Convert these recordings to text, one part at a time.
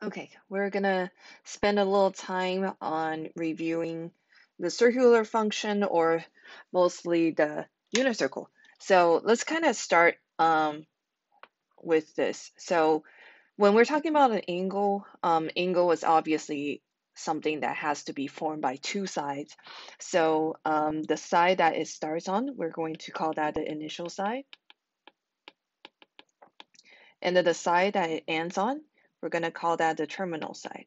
Okay, we're gonna spend a little time on reviewing the circular function or mostly the unit circle. So let's kind of start with this. So when we're talking about an angle, angle is obviously something that has to be formed by two sides. So the side that it starts on, we're going to call that the initial side. And then the side that it ends on, we're going to call that the terminal side.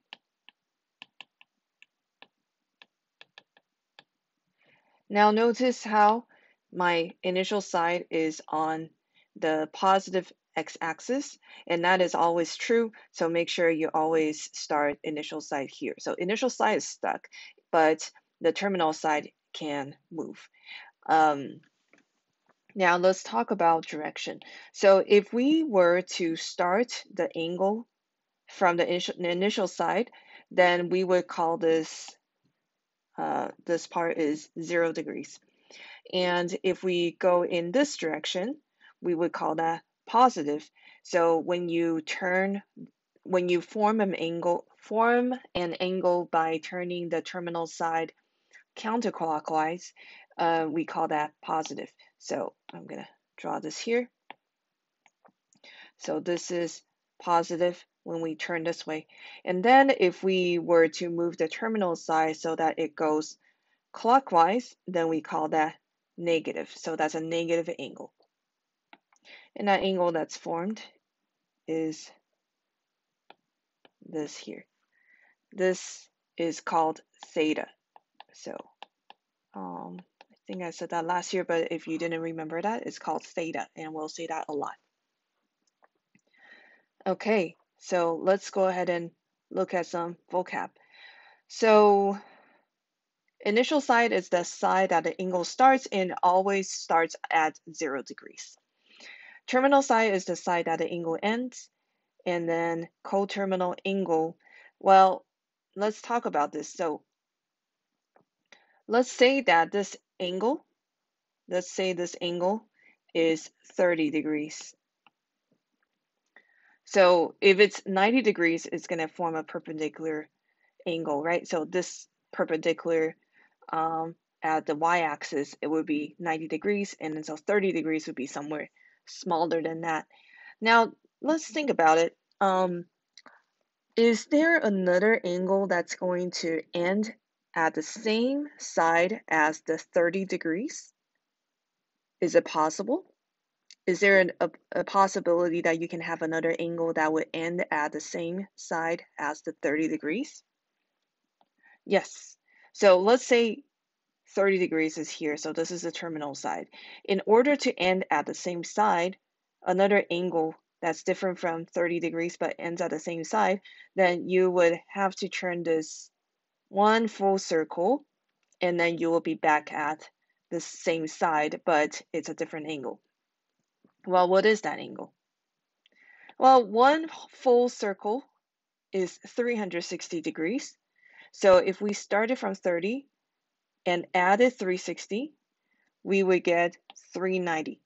Now notice how my initial side is on the positive x-axis, and that is always true. So make sure you always start initial side here. So initial side is stuck, but the terminal side can move. Now let's talk about direction. So if we were to start the angle from the initial side, then we would call this part is 0 degrees. And if we go in this direction, we would call that positive. So when you form an angle by turning the terminal side counterclockwise, we call that positive. So I'm gonna draw this here. So this is positive when we turn this way. And then if we were to move the terminal side so that it goes clockwise, then we call that negative. So that's a negative angle. And that angle that's formed is this here. This is called theta. So I think I said that last year, but if you didn't remember that, it's called theta, and we'll say that a lot. Okay, so let's go ahead and look at some vocab. So initial side is the side that the angle starts and always starts at 0 degrees. Terminal side is the side that the angle ends, and then coterminal angle. Well, let's talk about this. So let's say that let's say this angle is 30 degrees. So if it's 90 degrees, it's going to form a perpendicular angle, right? So this perpendicular at the y-axis, it would be 90 degrees, and then so 30 degrees would be somewhere smaller than that. Now, let's think about it. Is there another angle that's going to end at the same side as the 30 degrees? Is it possible? Is there a possibility that you can have another angle that would end at the same side as the 30 degrees? Yes. So let's say 30 degrees is here, so this is the terminal side. In order to end at the same side, another angle that's different from 30 degrees but ends at the same side, then you would have to turn this one full circle, and then you will be back at the same side, but it's a different angle. Well, what is that angle? Well, one full circle is 360 degrees. So if we started from 30 and added 360, we would get 390.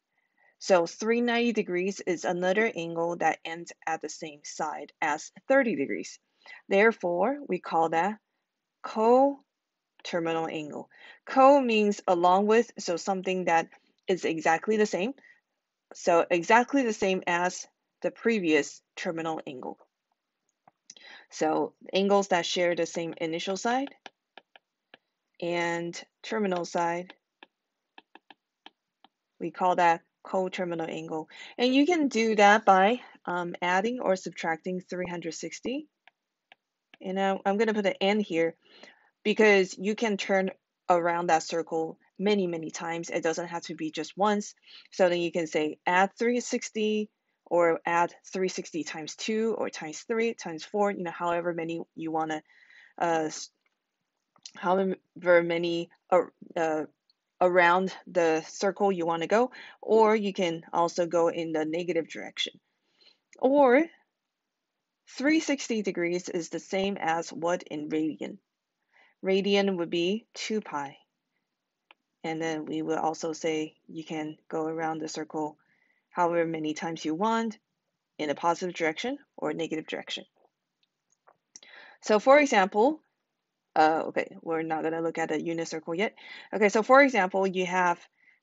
So 390 degrees is another angle that ends at the same side as 30 degrees. Therefore, we call that coterminal angle. Co means along with, so something that is exactly the same. So exactly the same as the previous terminal angle. So angles that share the same initial side and terminal side, we call that coterminal angle. And you can do that by adding or subtracting 360. And I'm going to put an N here because you can turn around that circle many, many times. It doesn't have to be just once. So then you can say add 360 or add 360 times 2 or times 3 times 4, however many you want to, however many around the circle you want to go, or you can also go in the negative direction. Or 360 degrees is the same as what in radian? Radian would be 2 pi. And then we will also say you can go around the circle however many times you want in a positive direction or negative direction. So for example, okay, we're not going to look at a unit circle yet. Okay, so for example, you have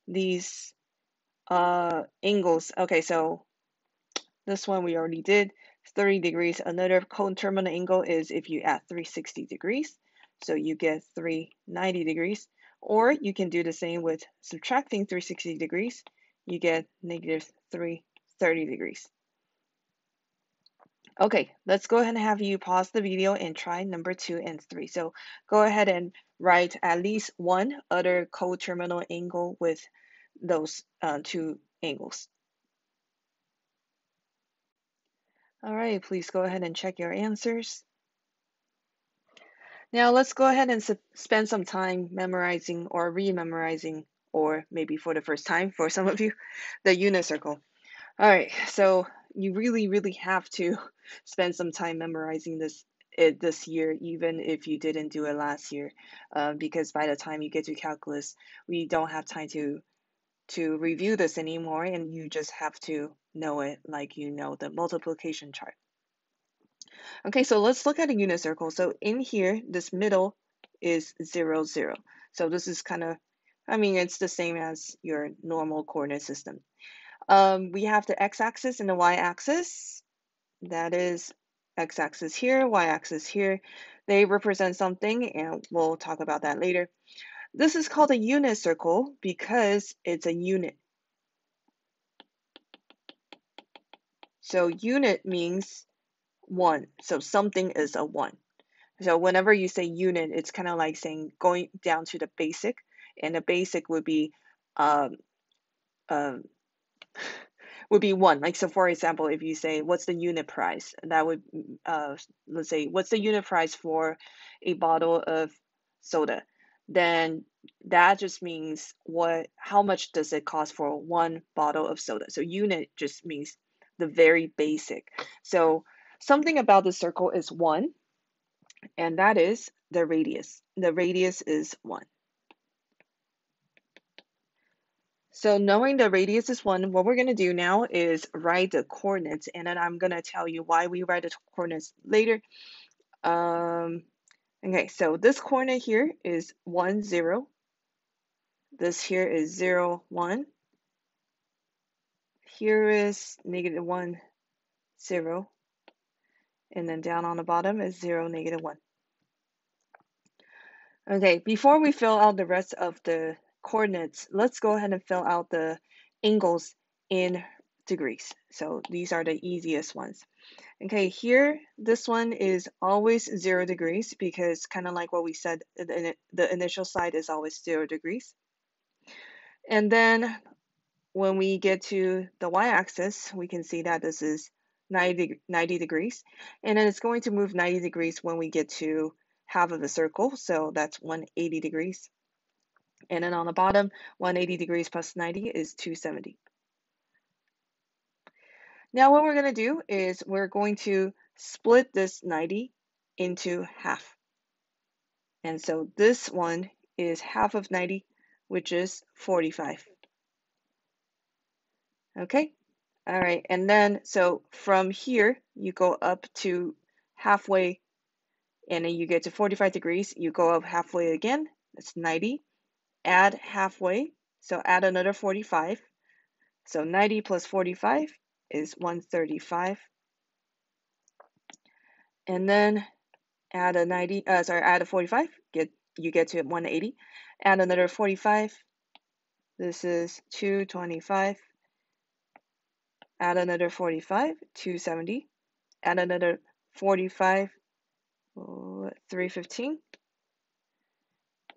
these angles. Okay, so this one we already did, 30 degrees. Another conterminal angle is if you add 360 degrees. So you get 390 degrees. Or you can do the same with subtracting 360 degrees. You get negative 330 degrees. Okay, let's go ahead and have you pause the video and try number 2 and 3. So go ahead and write at least one other coterminal angle with those two angles. All right, please go ahead and check your answers. Now let's go ahead and spend some time memorizing or re-memorizing, or maybe for the first time for some of you, the unit circle. All right, so you really have to spend some time memorizing this year, even if you didn't do it last year, because by the time you get to calculus, we don't have time to review this anymore, and you just have to know it like you know the multiplication chart. Okay, so let's look at a unit circle. So in here, this middle is 0, 0. So this is kind of, I mean, it's the same as your normal coordinate system. We have the x-axis and the y-axis. That is x-axis here, y-axis here. They represent something, and we'll talk about that later. This is called a unit circle because it's a unit. So unit means 1. So something is a 1. So whenever you say unit, it's kind of like saying going down to the basic, and the basic would be um, um, would be 1. Like, so for example, if you say what's the unit price, that would let's say what's the unit price for a bottle of soda, then that just means how much does it cost for one bottle of soda. So unit just means the very basic. So something about the circle is 1, and that is the radius. The radius is 1. So knowing the radius is 1, what we're going to do now is write the coordinates, and then I'm going to tell you why we write the coordinates later. Okay, so this coordinate here is 1, 0. This here is 0, 1. Here is negative 1, 0. And then down on the bottom is 0, negative 1. Okay, before we fill out the rest of the coordinates, let's go ahead and fill out the angles in degrees. So these are the easiest ones. Okay, here, this one is always 0 degrees because kind of like what we said, the initial side is always 0 degrees. And then when we get to the y-axis, we can see that this is 90 degrees. And then it's going to move 90 degrees when we get to half of the circle, so that's 180 degrees. And then on the bottom, 180 degrees plus 90 is 270. Now what we're going to do is we're going to split this 90 into half. And so this one is half of 90, which is 45. Okay? All right, and then so from here, you go up to halfway, and then you get to 45 degrees. You go up halfway again, that's 90. Add halfway, so add another 45. So 90 plus 45 is 135. And then add a 45, you get to 180. Add another 45. This is 225. Add another 45, 270. Add another 45, 315.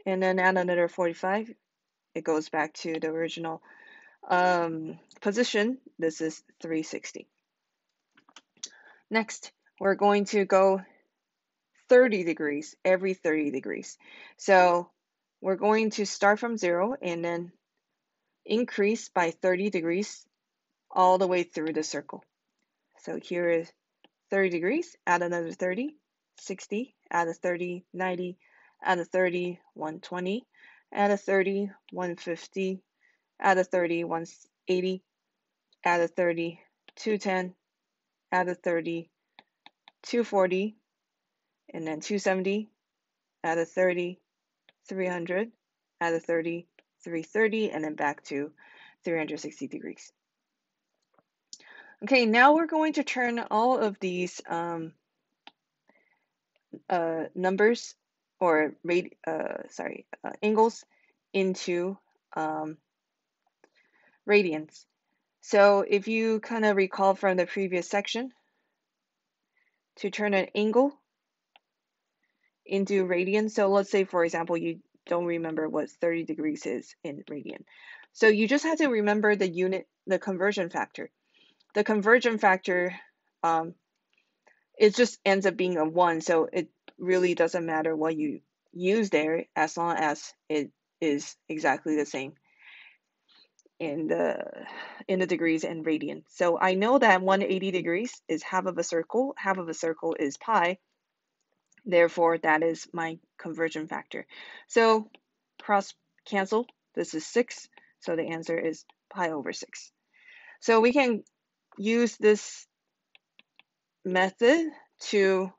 And then add another 45. It goes back to the original position. This is 360. Next, we're going to go 30 degrees, every 30 degrees. So we're going to start from 0 and then increase by 30 degrees all the way through the circle. So here is 30 degrees, add another 30, 60, add a 30, 90, add a 30, 120, add a 30, 150, add a 30, 180, add a 30, 210, add a 30, 240, and then 270, add a 30, 300, add a 30, 330, and then back to 360 degrees. Okay, now we're going to turn all of these numbers or angles into radians. So if you kind of recall from the previous section, to turn an angle into radian, so let's say, for example, you don't remember what 30 degrees is in radian. So you just have to remember the conversion factor. The conversion factor, it just ends up being a 1, so it really doesn't matter what you use there as long as it is exactly the same in the degrees and radian. So I know that 180 degrees is half of a circle is pi, therefore that is my conversion factor. So cross cancel, this is 6, so the answer is pi over 6. So we can use this method to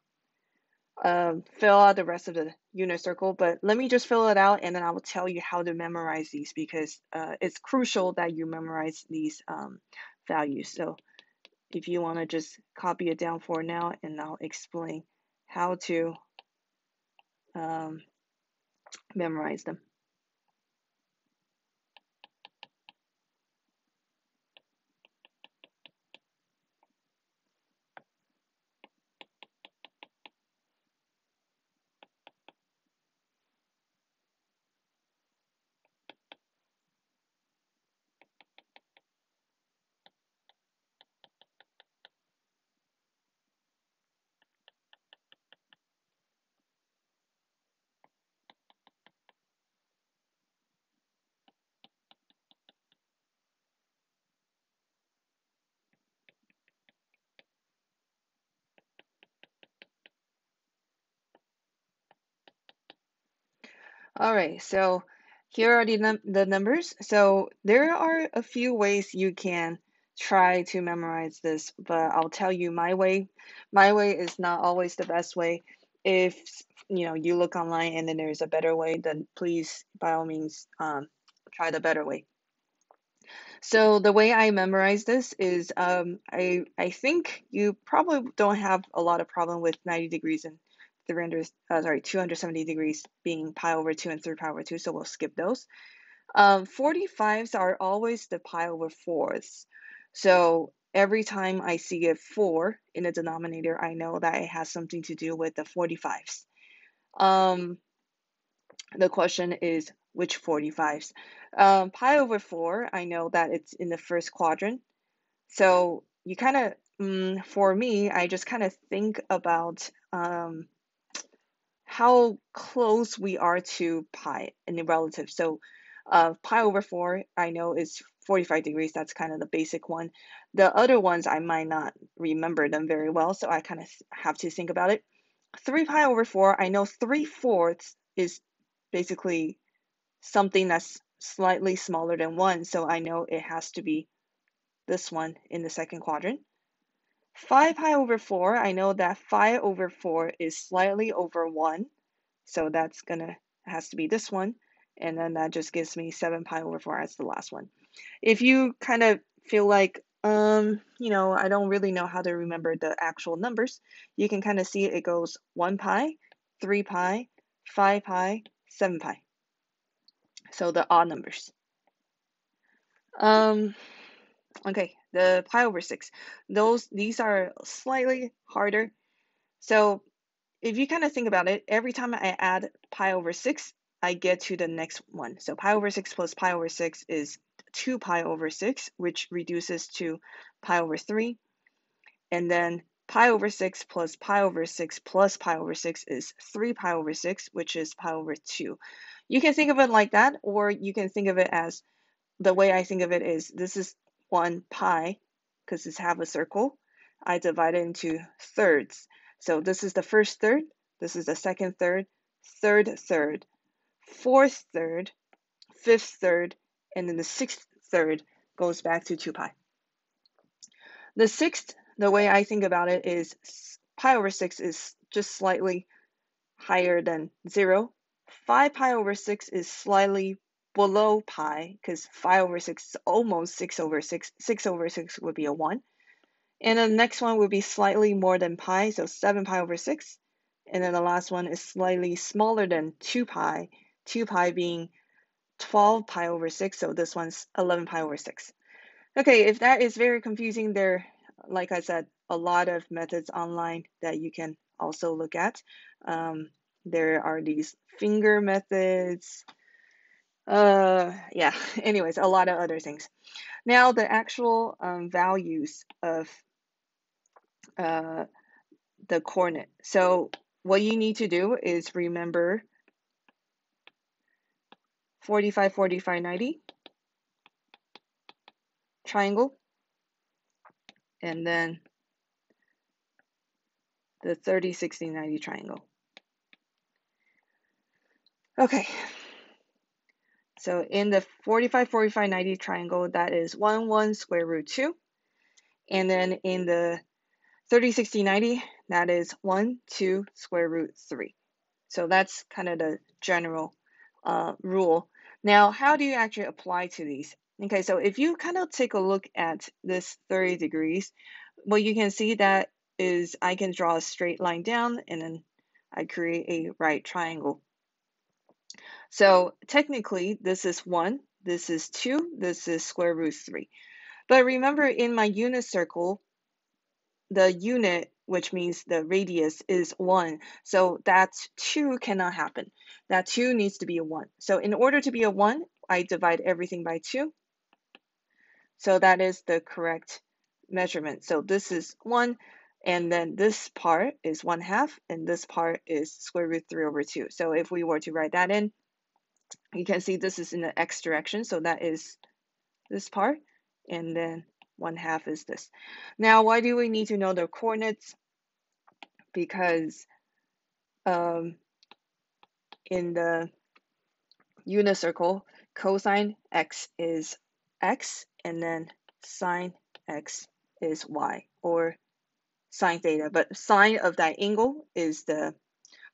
fill out the rest of the unit circle, but let me just fill it out and then I will tell you how to memorize these, because it's crucial that you memorize these values. So if you want to just copy it down for now, and I'll explain how to memorize them. All right, so here are the numbers. So there are a few ways you can try to memorize this, but I'll tell you my way. My way is not always the best way. If you look online and then there's a better way, then please, by all means, try the better way. So the way I memorize this is I think you probably don't have a lot of problem with 90 degrees and 270 degrees being pi over 2 and 3 pi over 2, so we'll skip those. 45s are always the pi over 4s. So every time I see a 4 in the denominator, I know that it has something to do with the 45s. The question is, which 45s? Pi over 4, I know that it's in the first quadrant. So you kind of, for me, I just kind of think about how close we are to pi in the relative. So pi over 4, I know is 45 degrees. That's kind of the basic one. The other ones, I might not remember them very well, so I kind of have to think about it. 3 pi over 4, I know 3/4 is basically something that's slightly smaller than 1, so I know it has to be this one in the second quadrant. 5 pi over 4, I know that 5 over 4 is slightly over 1, so that's has to be this one, and then that just gives me 7 pi over 4 as the last one. If you kind of feel like, I don't really know how to remember the actual numbers, you can kind of see it goes 1 pi, 3 pi, 5 pi, 7 pi. So the odd numbers. Okay, the pi over 6. These are slightly harder. So if you kind of think about it, every time I add pi over 6, I get to the next one. So pi over 6 plus pi over 6 is 2 pi over 6, which reduces to pi over 3. And then pi over 6 plus pi over 6 plus pi over 6 is 3 pi over 6, which is pi over 2. You can think of it like that, or you can think of it as, the way I think of it is, this is 1 pi, because it's half a circle. I divide it into thirds. So this is the first third, this is the second third, third third, fourth third, fifth third, and then the sixth third goes back to 2 pi. The sixth, the way I think about it is pi over 6 is just slightly higher than 0. 5 pi over 6 is slightly below pi because 5 over 6 is almost 6 over 6. 6 over 6 would be a 1. And then the next one would be slightly more than pi, so 7 pi over 6. And then the last one is slightly smaller than 2 pi, 2 pi being 12 pi over 6, so this one's 11 pi over 6. Okay, if that is very confusing, there, like I said, a lot of methods online that you can also look at. There are these finger methods. Yeah, anyways, a lot of other things. Now, the actual values of the coordinate. So what you need to do is remember 45, 45, 90 triangle, and then the 30, 60, 90 triangle. Okay, so in the 45, 45, 90 triangle, that is 1, 1, square root 2. And then in the 30, 60, 90, that is 1, 2, square root 3. So that's kind of the general rule. Now, how do you actually apply to these? Okay, so if you kind of take a look at this 30 degrees, what you can see that is I can draw a straight line down and then I create a right triangle. So technically, this is 1, this is 2, this is square root 3. But remember, in my unit circle, the unit, which means the radius, is 1. So that 2 cannot happen. That 2 needs to be a 1. So in order to be a 1, I divide everything by 2. So that is the correct measurement. So this is 1, and then this part is 1/2, and this part is square root 3 over 2. So if we were to write that in, you can see this is in the x direction, so that is this part, and then 1/2 is this. Now, why do we need to know the coordinates? Because in the unit circle, cosine x is x, and then sine x is y, or sine theta. But sine of that angle is the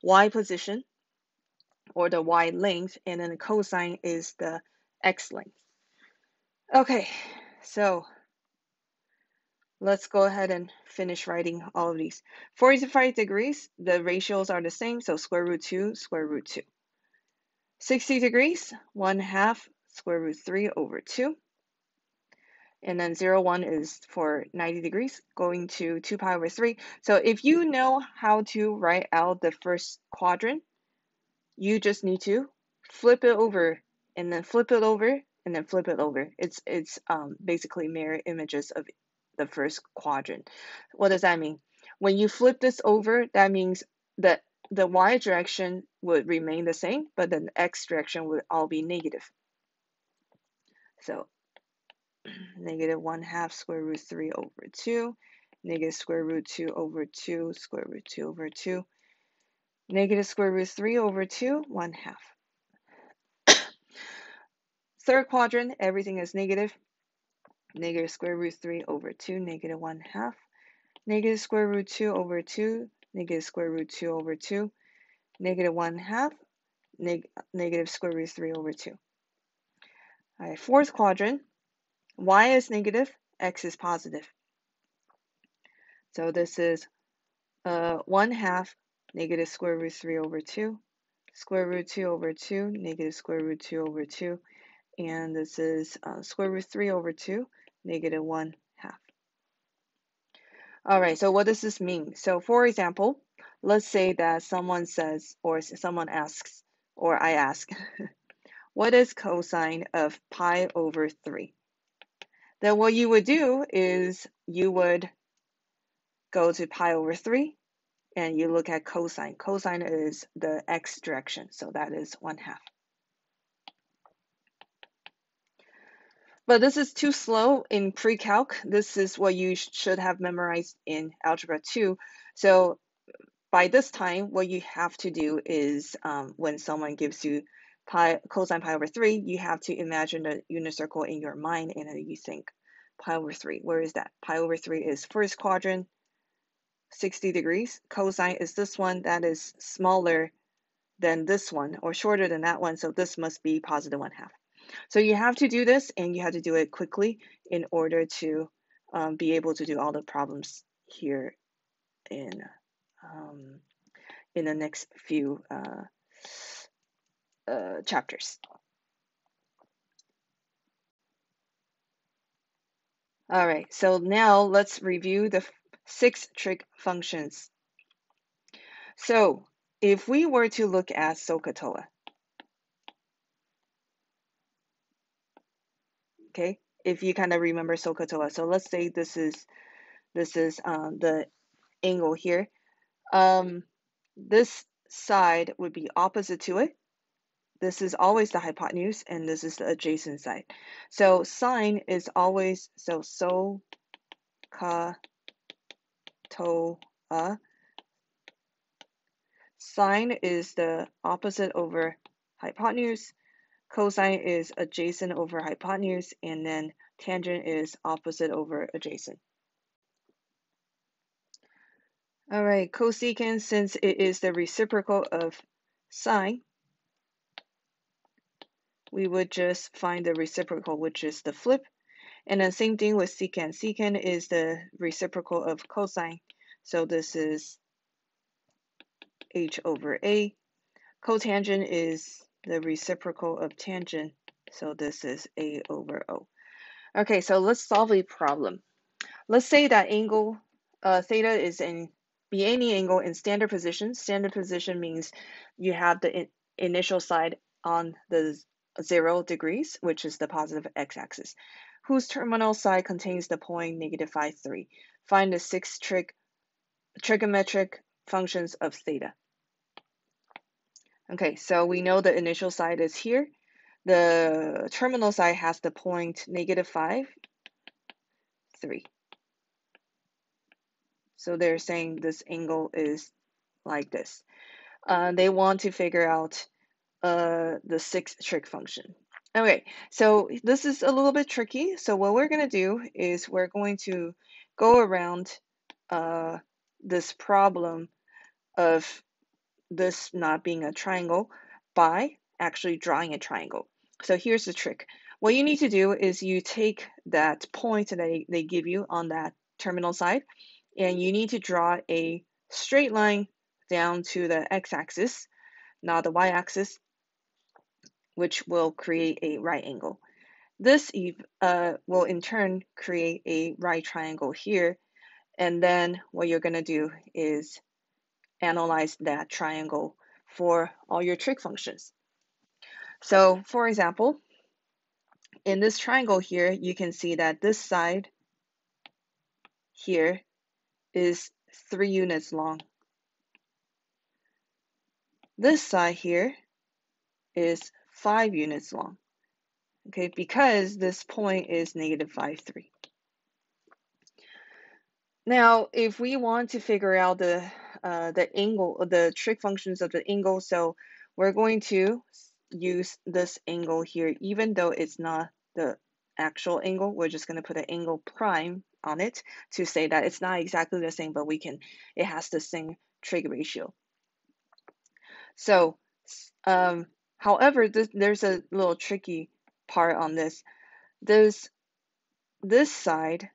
y position, or the y length, and then the cosine is the x length. Okay, so let's go ahead and finish writing all of these. 45 degrees, the ratios are the same, so square root 2, square root 2. 60 degrees, 1/2 square root 3 over 2. And then 0, 1 is for 90 degrees, going to 2 pi over 3. So if you know how to write out the first quadrant, you just need to flip it over, and then flip it over, and then flip it over. It's basically mirror images of the first quadrant. What does that mean? When you flip this over, that means that the y direction would remain the same, but then the x direction would all be negative. So negative 1/2 square root 3 over 2, negative square root 2 over 2, square root 2 over 2, negative square root 3 over 2, 1/2. Third quadrant, everything is negative. Negative square root 3 over 2, negative 1/2. Negative square root 2 over 2, negative square root 2 over 2, negative 1/2, negative square root 3 over 2. All right, fourth quadrant, y is negative, x is positive. So this is 1/2 negative square root 3 over 2, square root 2 over 2, negative square root 2 over 2, and this is square root 3 over 2, negative 1/2. All right, so what does this mean? So for example, let's say that someone says, or someone asks, or I ask, what is cosine of pi over 3? Then what you would do is you would go to pi over 3, and you look at cosine. Cosine is the x direction, so that is 1/2. But this is too slow in pre-calc. This is what you should have memorized in Algebra 2. So by this time, what you have to do is when someone gives you cosine pi over 3, you have to imagine the unit circle in your mind, and then you think pi over 3. Where is that? Pi over 3 is first quadrant, 60 degrees. Cosine is this one that is smaller than this one or shorter than that one, so this must be positive 1/2. So you have to do this, and you have to do it quickly in order to be able to do all the problems here in the next few chapters. All right, so now let's review the 6 trig functions. So if we were to look at SOHCAHTOA, okay, if you kind of remember SOHCAHTOA, so let's say this is the angle here. This side would be opposite to it. This is always the hypotenuse, and this is the adjacent side. So sine is always, so SOHCAHTOA. Sine is the opposite over hypotenuse. Cosine is adjacent over hypotenuse, and then tangent is opposite over adjacent. All right, cosecant, since it is the reciprocal of sine, we would just find the reciprocal, which is the flip. And then same thing with secant. Secant is the reciprocal of cosine, so this is h over a. Cotangent is the reciprocal of tangent, so this is a over o. Okay, so let's solve a problem. Let's say that angle theta is be any angle in standard position. Standard position means you have the initial side on the 0 degrees, which is the positive x-axis, whose terminal side contains the point -5,3. Find the 6 trigonometric functions of theta. Okay, so we know the initial side is here. The terminal side has the point -5,3. So they're saying this angle is like this. They want to figure out the 6 trig function. Okay, so this is a little bit tricky. So what we're going to do is we're going to go around this problem of this not being a triangle by actually drawing a triangle. So here's the trick. What you need to do is you take that point that they give you on that terminal side, and you need to draw a straight line down to the x-axis, not the y-axis, which will create a right angle. This will in turn create a right triangle here, and then what you're going to do is analyze that triangle for all your trig functions. So for example, in this triangle here, you can see that this side here is 3 units long. This side here is 5 units long, okay, because this point is -5,3. Now, if we want to figure out the angle, the trig functions of the angle, so we're going to use this angle here, even though it's not the actual angle. We're just going to put an angle prime on it to say that it's not exactly the same, but it has the same trig ratio. So, however, there's a little tricky part on this. This side,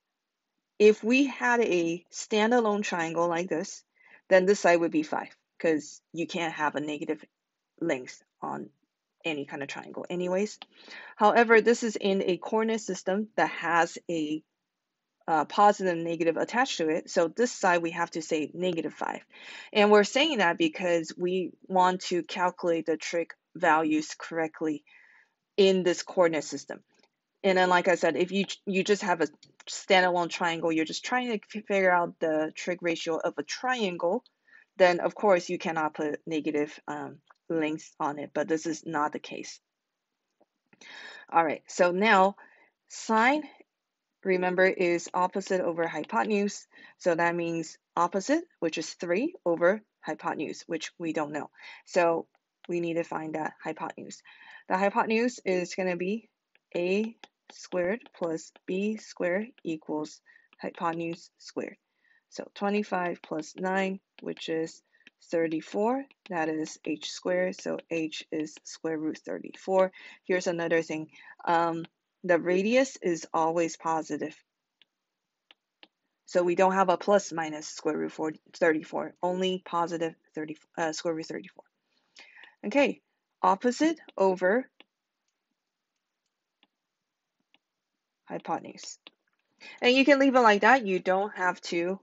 if we had a standalone triangle like this, then this side would be 5, because you can't have a negative length on any kind of triangle anyways. However, this is in a coordinate system that has a positive and negative attached to it. So this side we have to say -5. And we're saying that because we want to calculate the trig values correctly in this coordinate system. And then, like I said, if you just have a standalone triangle, you're just trying to figure out the trig ratio of a triangle, then of course you cannot put negative lengths on it, but this is not the case. All right, so now sine, remember, is opposite over hypotenuse. So that means opposite, which is 3, over hypotenuse, which we don't know. So we need to find that hypotenuse. The hypotenuse is going to be a squared plus b squared equals hypotenuse squared. So 25 plus 9, which is 34. That is h squared. So h is square root 34. Here's another thing. The radius is always positive. So we don't have a plus minus square root 34, only positive square root 34. Okay, opposite over hypotenuse. And you can leave it like that. You don't have to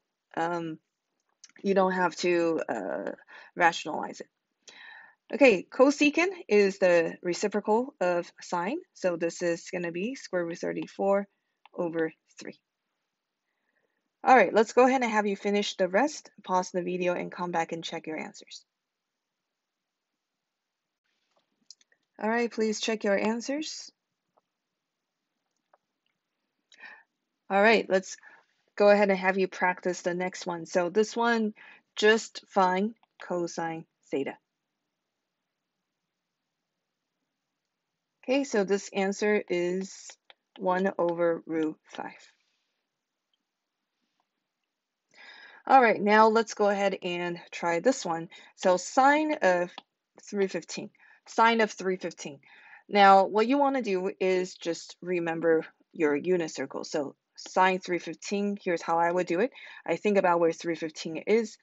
rationalize it. Okay, cosecant is the reciprocal of sine. So this is going to be square root 34 over 3. All right, let's go ahead and have you finish the rest, pause the video, and come back and check your answers. All right, please check your answers. All right, let's go ahead and have you practice the next one. So this one, just find cosine theta. Okay, so this answer is 1 over root 5. All right, now let's go ahead and try this one. So sine of 315, sine of 315. Now, what you want to do is just remember your unit circle. So sine 315, here's how I would do it. I think about where 315 is.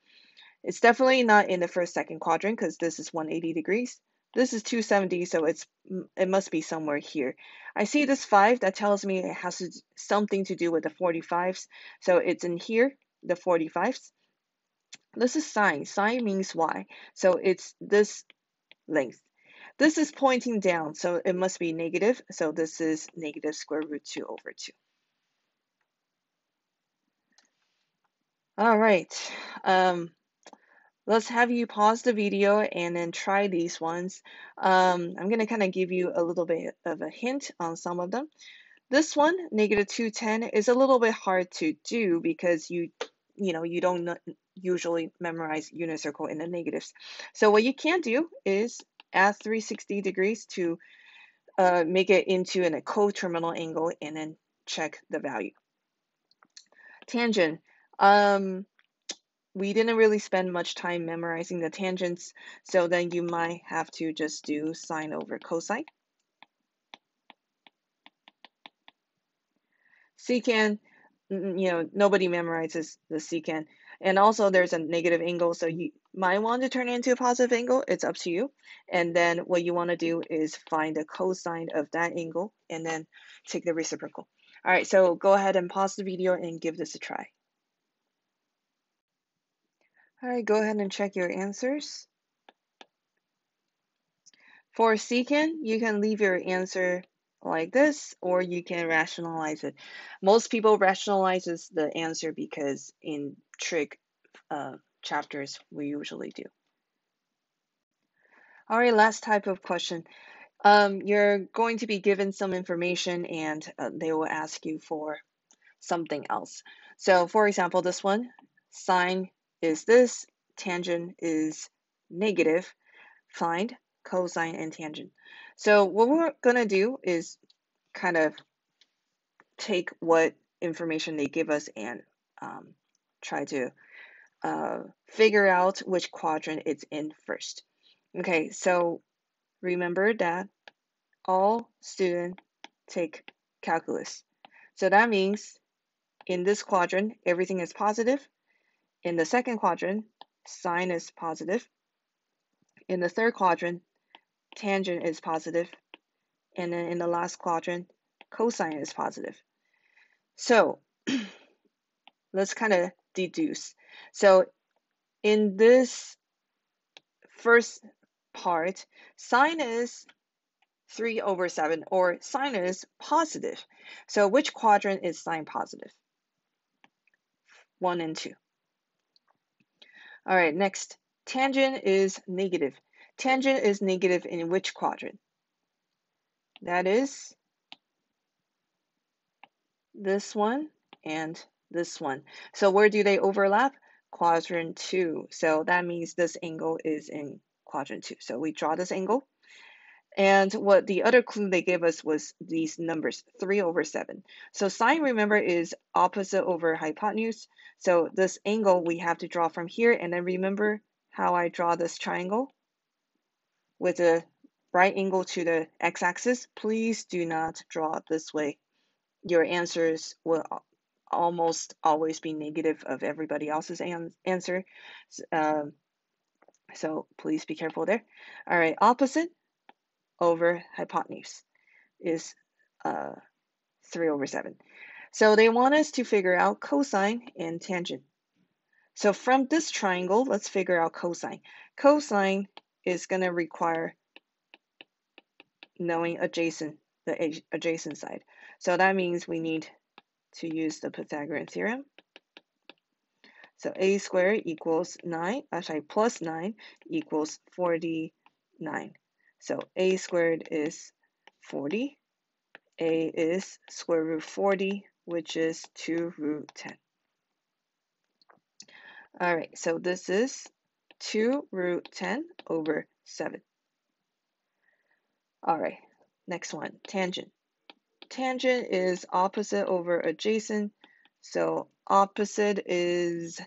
It's definitely not in the first, second quadrant because this is 180 degrees. This is 270, so it must be somewhere here. I see this 5, that tells me it has something to do with the 45s. So it's in here, the 45s. This is sine. Sine means y. So it's this length. This is pointing down, so it must be negative. So this is negative square root 2 over 2. All right. Let's have you pause the video and then try these ones. I'm going to kind of give you a little bit of a hint on some of them. This one, negative 210, is a little bit hard to do because you don't usually memorize unit circle in the negatives. So what you can do is add 360 degrees to make it into a coterminal angle and then check the value. Tangent. We didn't really spend much time memorizing the tangents, so then you might have to just do sine over cosine. Secant, nobody memorizes the secant. And also there's a negative angle, so you might want to turn it into a positive angle. It's up to you. And then what you want to do is find the cosine of that angle and then take the reciprocal. All right, so go ahead and pause the video and give this a try. All right, go ahead and check your answers. For secant, you can leave your answer like this, or you can rationalize it. Most people rationalizes the answer because in trig chapters, we usually do. All right, last type of question. You're going to be given some information and they will ask you for something else. So for example, this one, sine is this, tangent is negative, find cosine and tangent. So what we're going to do is kind of take what information they give us and try to figure out which quadrant it's in first. Okay, so remember that all students take calculus. So that means in this quadrant, everything is positive. In the second quadrant, sine is positive. In the third quadrant, tangent is positive. And then in the last quadrant, cosine is positive. So let's kind of deduce. So in this first part, sine is 3 over 7, or sine is positive. So which quadrant is sine positive? 1 and 2. All right, next, tangent is negative. Tangent is negative in which quadrant? That is this one and this one. So where do they overlap? Quadrant 2. So that means this angle is in quadrant 2. So we draw this angle. And what the other clue they gave us was these numbers, 3/7. So sine, remember, is opposite over hypotenuse. So this angle we have to draw from here. And then remember how I draw this triangle with a right angle to the x-axis? Please do not draw it this way. Your answers will almost always be negative of everybody else's answer. So please be careful there. All right, opposite over hypotenuse is 3/7. So they want us to figure out cosine and tangent. So from this triangle, let's figure out cosine. Cosine is going to require knowing the adjacent side. So that means we need to use the Pythagorean theorem. So a squared equals 9, plus 9 equals 49. So a squared is 40. A is square root 40, which is 2 root 10. All right, so this is 2 root 10 over 7. All right, next one, tangent. Tangent is opposite over adjacent. So opposite is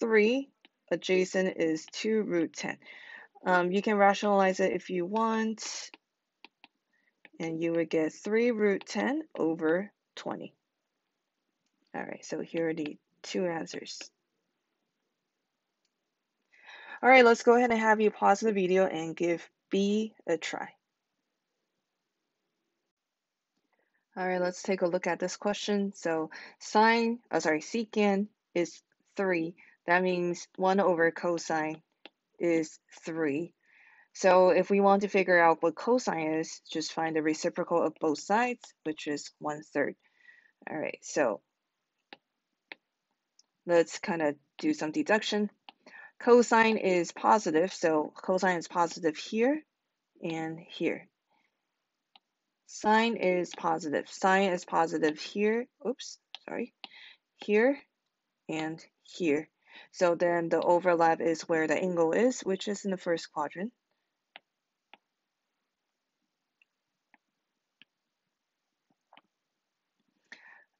3, adjacent is 2 root 10. You can rationalize it if you want, and you would get 3 root 10 over 20. All right, so here are the two answers. All right, let's go ahead and have you pause the video and give B a try. All right, let's take a look at this question. So secant is 3. That means 1 over cosine is 3. So if we want to figure out what cosine is, just find the reciprocal of both sides, which is 1/3. All right, so let's kind of do some deduction. Cosine is positive, so cosine is positive here and here. Sine is positive. Sine is positive here. Oops, sorry. Here and here. So then the overlap is where the angle is, which is in the first quadrant.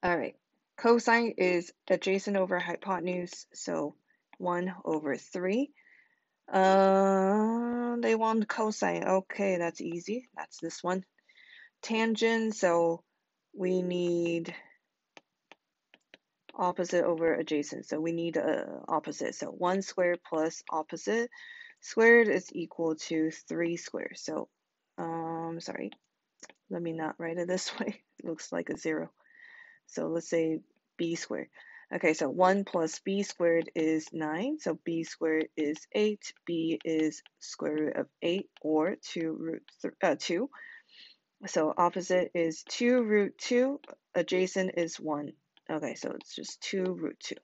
All right. Cosine is adjacent over hypotenuse, so 1/3. They want cosine. Okay, that's easy. That's this one. Tangent, so we need opposite over adjacent. So we need opposite. So 1 squared plus opposite squared is equal to 3 squared. So, sorry, let me not write it this way. It looks like a 0. So let's say b squared. Okay, so 1 plus b squared is 9. So b squared is 8. B is square root of 8 or 2 root 2. So opposite is 2 root 2. Adjacent is 1. Okay, so it's just 2 root 2.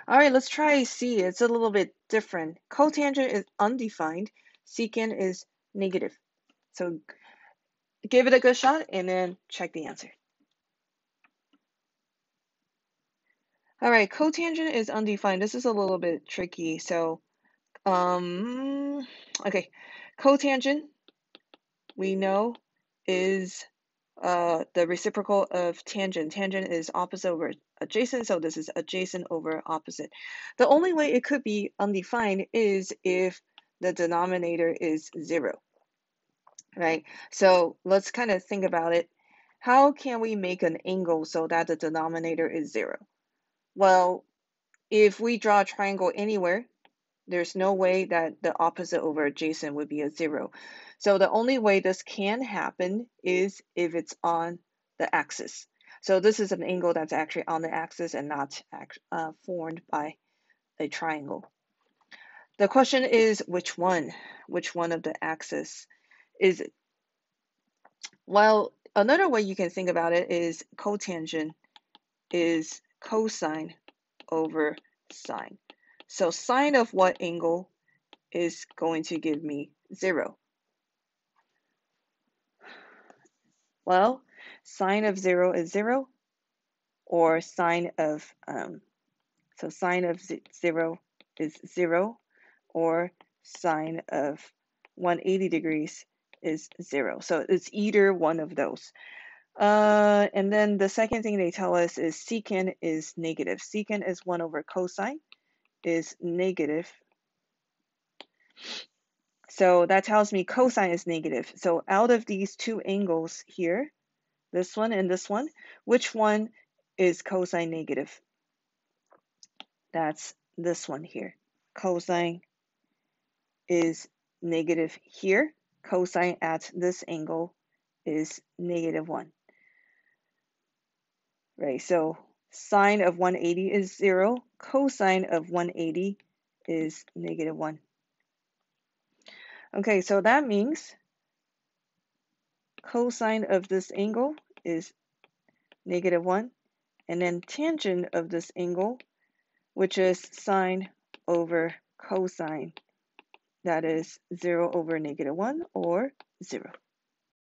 All right, let's try C. It's a little bit different. Cotangent is undefined. Secant is negative. So give it a good shot and then check the answer. All right, cotangent is undefined. This is a little bit tricky. So, okay, cotangent we know is the reciprocal of tangent. Tangent is opposite over adjacent, so this is adjacent over opposite. The only way it could be undefined is if the denominator is 0, right? So let's kind of think about it. How can we make an angle so that the denominator is 0? Well, if we draw a triangle anywhere, there's no way that the opposite over adjacent would be a 0. So the only way this can happen is if it's on the axis. So this is an angle that's actually on the axis and not formed by a triangle. The question is which one? Which one of the axis is it? Well, another way you can think about it is cotangent is cosine over sine. So sine of what angle is going to give me 0? Well, sine of 0 is 0, or sine of, so sine of 0 is 0, or sine of 180 degrees is 0. So it's either one of those. And then the second thing they tell us is secant is negative. Secant is 1 over cosine is negative. So that tells me cosine is negative. So out of these two angles here, this one and this one, which one is cosine negative? That's this one here. Cosine is negative here. Cosine at this angle is negative 1. Right, so sine of 180 is 0. Cosine of 180 is negative 1. Okay, so that means cosine of this angle is negative 1. And then tangent of this angle, which is sine over cosine, that is 0 over negative 1 or 0.